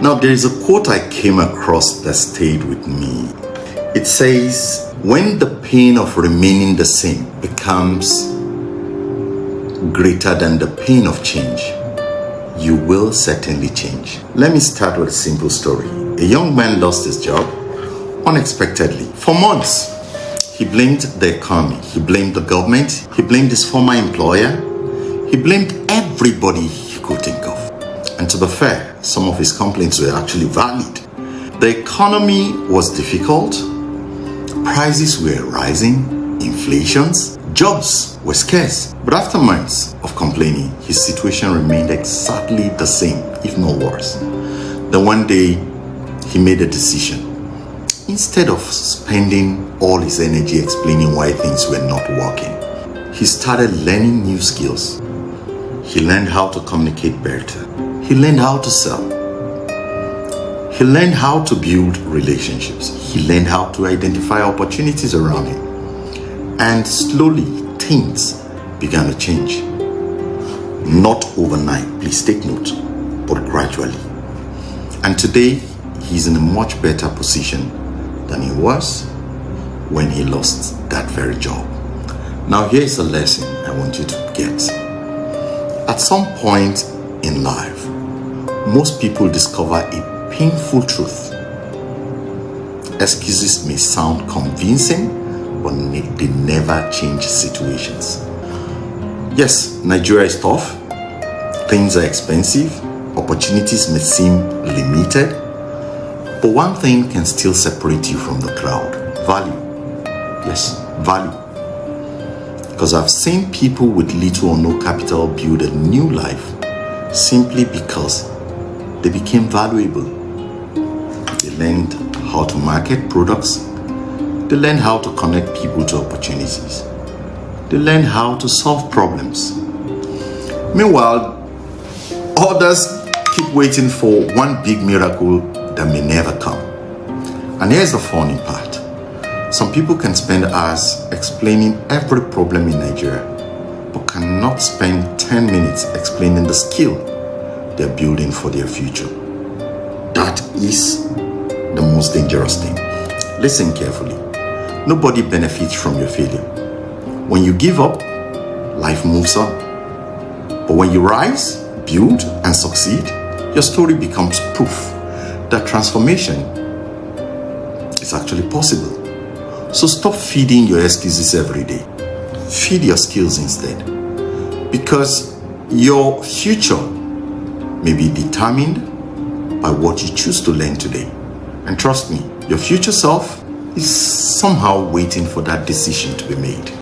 Now, there is a quote I came across that stayed with me. It says, when the pain of remaining the same becomes greater than the pain of change, you will certainly change. Let me start with a simple story. A young man lost his job unexpectedly. For months, he blamed the economy, he blamed the government, he blamed his former employer, he blamed everybody he could think of. And to be fair, some of his complaints were actually valid. The economy was difficult, prices were rising, inflations, jobs were scarce. But after months of complaining, his situation remained exactly the same, if not worse. Then one day, he made a decision. Instead of spending all his energy explaining why things were not working, he started learning new skills. He learned how to communicate better. He learned how to sell. He learned how to build relationships. He learned how to identify opportunities around him. And slowly, things began to change. Not overnight, please take note, but gradually. And today, he's in a much better position than he was when he lost that very job. Now, here's a lesson I want you to get. At some point in life, most people discover a painful truth. Excuses may sound convincing, but they never change situations. Yes, Nigeria is tough. Things are expensive. Opportunities may seem limited. But one thing can still separate you from the crowd. Value. Yes, value. Because I've seen people with little or no capital build a new life simply because they became valuable. They learned how to market products. They learned how to connect people to opportunities. They learned how to solve problems. Meanwhile, others keep waiting for one big miracle that may never come. And here's the funny part. Some people can spend hours explaining every problem in Nigeria, but cannot spend 10 minutes explaining the skill they're building for their future. That is the most dangerous thing. Listen carefully. Nobody benefits from your failure. When you give up, life moves on. But when you rise, build, and succeed, your story becomes proof that transformation is actually possible. So stop feeding your excuses every day. Feed your skills instead. Because your future may be determined by what you choose to learn today. And trust me, your future self is somehow waiting for that decision to be made.